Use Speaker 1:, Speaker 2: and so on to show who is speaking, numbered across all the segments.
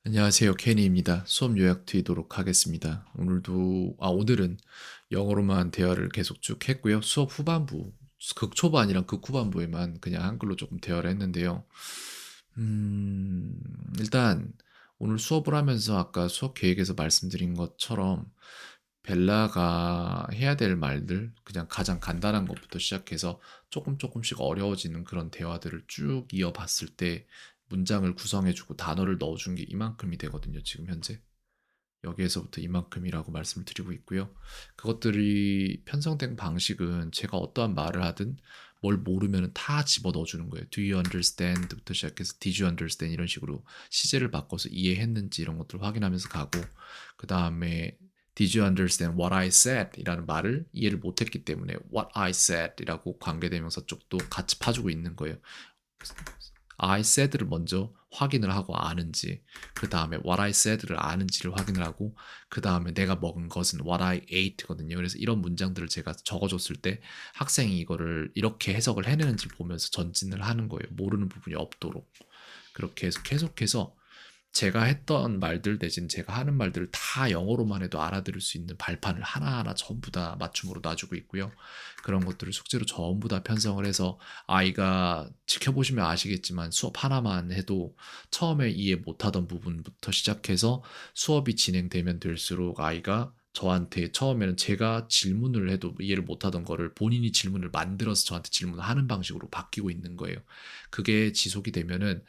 Speaker 1: 안녕하세요. 케니입니다. 수업 요약 드리도록 하겠습니다. 오늘은 영어로만 대화를 계속 쭉 했고요. 수업 후반부, 극초반이랑 극후반부에만 그냥 한글로 조금 대화를 했는데요. 음, 일단 오늘 수업을 하면서 아까 수업 계획에서 말씀드린 것처럼 벨라가 해야 될 말들, 그냥 가장 간단한 것부터 시작해서 조금 조금씩 어려워지는 그런 대화들을 쭉 이어봤을 때 문장을 구성해주고 단어를 넣어준 게 이만큼이 되거든요, 지금 현재. 여기에서부터 이만큼이라고 말씀을 드리고 있고요. 그것들이 편성된 방식은 제가 어떠한 말을 하든 뭘 모르면 다 집어 넣어주는 거예요. Do you understand?부터 시작해서 Did you understand? 이런 식으로 시제를 바꿔서 이해했는지 이런 것들을 확인하면서 가고, 그 다음에 Did you understand what I said? 이라는 말을 이해를 못했기 때문에 What I said 이라고 관계대명사 쪽도 같이 파주고 있는 거예요. I said를 먼저 확인을 하고 아는지, 그 다음에 what I said를 아는지를 확인을 하고, 그 다음에 내가 먹은 것은 what I ate거든요. 그래서 이런 문장들을 제가 적어줬을 때 학생이 이거를 이렇게 해석을 해내는지 보면서 전진을 하는 거예요. 모르는 부분이 없도록. 그렇게 해서 계속해서 제가 했던 말들 내지는 제가 하는 말들을 다 영어로만 해도 알아들을 수 있는 발판을 하나하나 전부 다 맞춤으로 놔주고 있고요. 그런 것들을 숙제로 전부 다 편성을 해서 아이가 지켜보시면 아시겠지만 수업 하나만 해도 처음에 이해 못하던 부분부터 시작해서 수업이 진행되면 될수록 아이가 저한테 처음에는 제가 질문을 해도 이해를 못하던 거를 본인이 질문을 만들어서 저한테 질문을 하는 방식으로 바뀌고 있는 거예요. 그게 지속이 되면은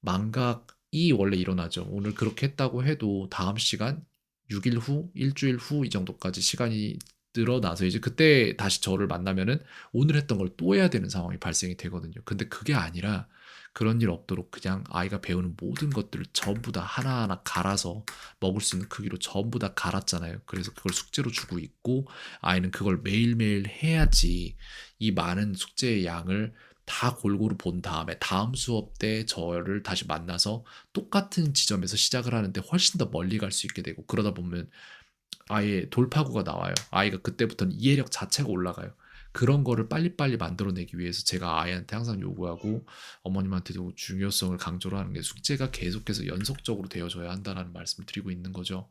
Speaker 1: 망각이 원래 일어나죠. 오늘 그렇게 했다고 해도 다음 시간 6일 후, 일주일 후 이 정도까지 시간이 늘어나서 이제 그때 다시 저를 만나면은 오늘 했던 걸 또 해야 되는 상황이 발생이 되거든요. 근데 그게 아니라 그런 일 없도록 그냥 아이가 배우는 모든 것들을 전부 다 하나하나 갈아서 먹을 수 있는 크기로 전부 다 갈았잖아요. 그래서 그걸 숙제로 주고 있고 아이는 그걸 매일매일 해야지 이 많은 숙제의 양을 다 골고루 본 다음에 다음 수업 때 저를 다시 만나서 똑같은 지점에서 시작을 하는데 훨씬 더 멀리 갈 수 있게 되고, 그러다 보면 아예 돌파구가 나와요. 아이가 그때부터는 이해력 자체가 올라가요. 그런 거를 빨리빨리 만들어내기 위해서 제가 아이한테 항상 요구하고 어머님한테도 중요성을 강조를 하는 게 숙제가 계속해서 연속적으로 되어줘야 한다는 말씀을 드리고 있는 거죠.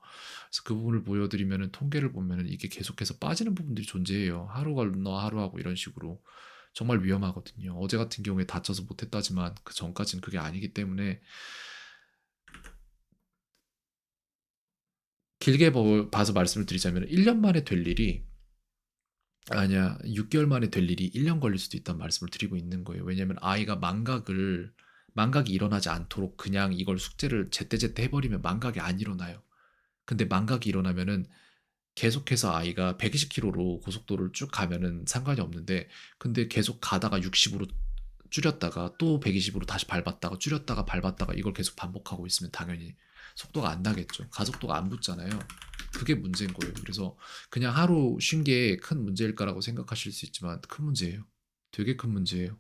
Speaker 1: 그래서 그 부분을 보여드리면은 통계를 보면은 이게 계속해서 빠지는 부분들이 존재해요. 하루 건너 하루 하고 이런 식으로 정말 위험하거든요. 어제 같은 경우에 다쳐서 못했다지만 그 전까지는 그게 아니기 때문에 길게 봐서 말씀을 드리자면 1년 만에 될 일이 아니야, 6개월 만에 될 일이 1년 걸릴 수도 있다는 말씀을 드리고 있는 거예요. 왜냐면 아이가 망각이 일어나지 않도록 그냥 이걸 숙제를 제때제때 해버리면 망각이 안 일어나요. 근데 망각이 일어나면은 계속해서 아이가 120km로 고속도로를 쭉 가면은 상관이 없는데, 근데 계속 가다가 60으로 줄였다가 또 120으로 다시 밟았다가 줄였다가 밟았다가 이걸 계속 반복하고 있으면 당연히 속도가 안 나겠죠. 가속도가 안 붙잖아요. 그게 문제인 거예요. 그래서 그냥 하루 쉰 게 큰 문제일까라고 생각하실 수 있지만 큰 문제예요. 되게 큰 문제예요.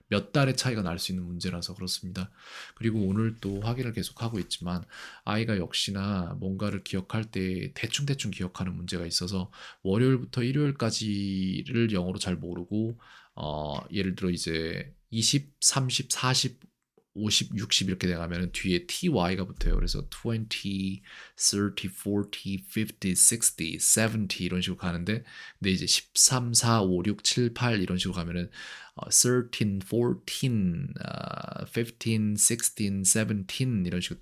Speaker 1: 몇 달의 차이가 날 수 있는 문제라서 그렇습니다. 그리고 오늘 또 확인을 계속하고 있지만 아이가 역시나 뭔가를 기억할 때 대충대충 기억하는 문제가 있어서 월요일부터 일요일까지를 영어로 잘 모르고 예를 들어 이제 20, 30, 40, 50, 60 이렇게 돼가면 뒤에 TY가 붙어요. 그래서 20, 30, 40, 50, 60, 70 이런 식으로 가는데, 근데 이제 13, 4, 5, 6, 7, 8 이런 식으로 가면은 13, 14, 15, 16, 17 이런 식으로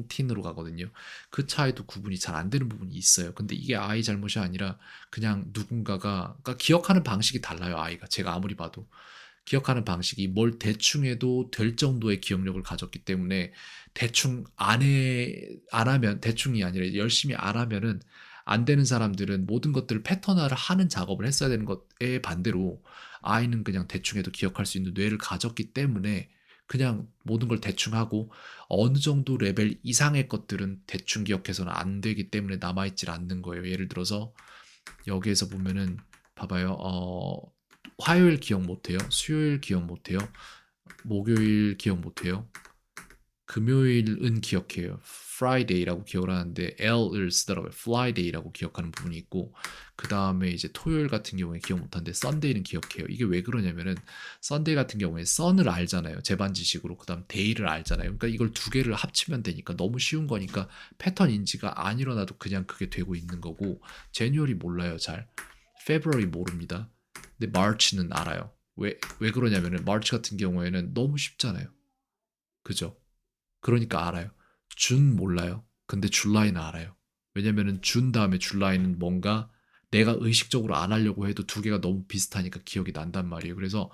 Speaker 1: 틴으로 가거든요. 그 차이도 구분이 잘 안 되는 부분이 있어요. 근데 이게 아이 잘못이 아니라 그냥 누군가가 그러니까 기억하는 방식이 달라요. 아이가 제가 아무리 봐도 기억하는 방식이 뭘 대충 해도 될 정도의 기억력을 가졌기 때문에 대충 안 하면 대충이 아니라 열심히 안 하면은 안 되는 사람들은 모든 것들을 패턴화를 하는 작업을 했어야 되는 것에 반대로 아이는 그냥 대충 해도 기억할 수 있는 뇌를 가졌기 때문에 그냥 모든 걸 대충 하고 어느 정도 레벨 이상의 것들은 대충 기억해서는 안 되기 때문에 남아있질 않는 거예요. 예를 들어서 여기에서 보면은 봐봐요. 화요일 기억 못해요. 수요일 기억 못해요. 목요일 기억 못해요. 금요일은 기억해요. Friday라고 기억을 하는데 L을 쓰더라고요. Flyday라고 기억하는 부분이 있고 그다음에 이제 토요일 같은 경우에 기억 못하는데 Sunday는 기억해요. 이게 왜 그러냐면은 Sunday 같은 경우에 Sun을 알잖아요. 재반지식으로. 그다음 Day를 알잖아요. 그러니까 이걸 두 개를 합치면 되니까 너무 쉬운 거니까 패턴 인지가 안 일어나도 그냥 그게 되고 있는 거고 January 몰라요 잘. February 모릅니다. 근데 March는 알아요. 왜 그러냐면은 March 같은 경우에는 너무 쉽잖아요. 그죠? 그러니까 알아요. 준 몰라요. 근데 줄라이는 알아요. 왜냐면은 준 다음에 줄라이는 뭔가 내가 의식적으로 안 하려고 해도 두 개가 너무 비슷하니까 기억이 난단 말이에요. 그래서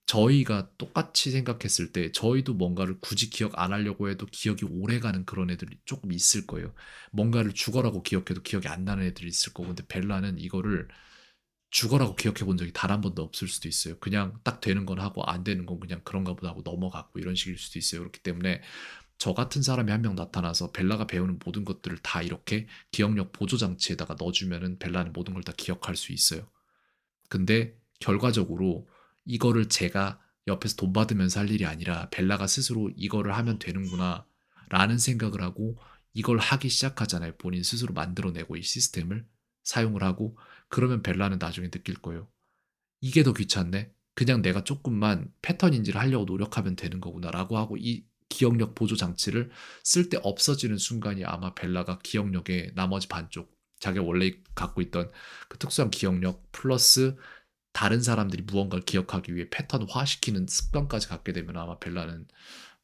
Speaker 1: 저희가 똑같이 생각했을 때 저희도 뭔가를 굳이 기억 안 하려고 해도 기억이 오래 가는 그런 애들이 조금 있을 거예요. 뭔가를 죽어라고 기억해도 기억이 안 나는 애들이 있을 거고 근데 벨라는 이거를 죽어라고 기억해 본 적이 단 한 번도 없을 수도 있어요. 그냥 딱 되는 건 하고 안 되는 건 그냥 그런가 보다 하고 넘어갔고 이런 식일 수도 있어요. 그렇기 때문에 저 같은 사람이 한 명 나타나서 벨라가 배우는 모든 것들을 다 이렇게 기억력 보조 장치에다가 넣어주면은 벨라는 모든 걸 다 기억할 수 있어요. 근데 결과적으로 이거를 제가 옆에서 돈 받으면서 할 일이 아니라 벨라가 스스로 이거를 하면 되는구나 라는 생각을 하고 이걸 하기 시작하잖아요. 본인 스스로 만들어내고 이 시스템을 사용을 하고 그러면 벨라는 나중에 느낄 거예요. 이게 더 귀찮네. 그냥 내가 조금만 패턴 인지를 하려고 노력하면 되는 거구나라고 하고 이 기억력 보조 장치를 쓸 때 없어지는 순간이 아마 벨라가 기억력의 나머지 반쪽, 자기가 원래 갖고 있던 그 특수한 기억력 플러스 다른 사람들이 무언가를 기억하기 위해 패턴화시키는 습관까지 갖게 되면 아마 벨라는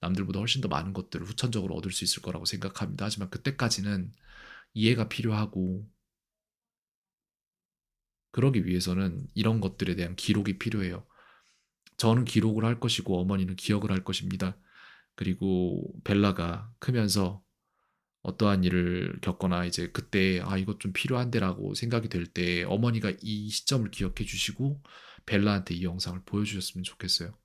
Speaker 1: 남들보다 훨씬 더 많은 것들을 후천적으로 얻을 수 있을 거라고 생각합니다. 하지만 그때까지는 이해가 필요하고 그러기 위해서는 이런 것들에 대한 기록이 필요해요. 저는 기록을 할 것이고 어머니는 기억을 할 것입니다. 그리고 벨라가 크면서 어떠한 일을 겪거나 이제 그때 '아 이것 좀 필요한데.'라고 생각이 될 때 어머니가 이 시점을 기억해 주시고 벨라한테 이 영상을 보여주셨으면 좋겠어요.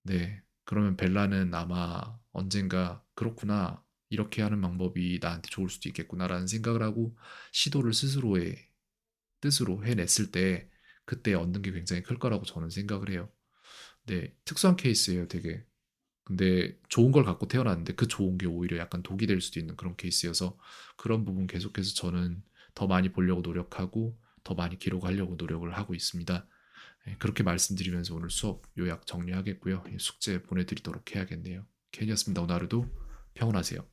Speaker 1: 네. 그러면 벨라는 아마 언젠가 '그렇구나. 이렇게 하는 방법이 나한테 좋을 수도 있겠구나.'라는 생각을 하고 시도를 스스로의 뜻으로 해냈을 때 그때 얻는 게 굉장히 클 거라고 저는 생각을 해요. 네. 특수한 케이스예요 되게. 근데 좋은 걸 갖고 태어났는데 그 좋은 게 오히려 약간 독이 될 수도 있는 그런 케이스여서 그런 부분 계속해서 저는 더 많이 보려고 노력하고 더 많이 기록하려고 노력을 하고 있습니다. 예, 그렇게 말씀드리면서 오늘 수업 요약 정리하겠고요. 예, 숙제 보내드리도록 해야겠네요. 캔이었습니다. 오늘 하루도 평온하세요.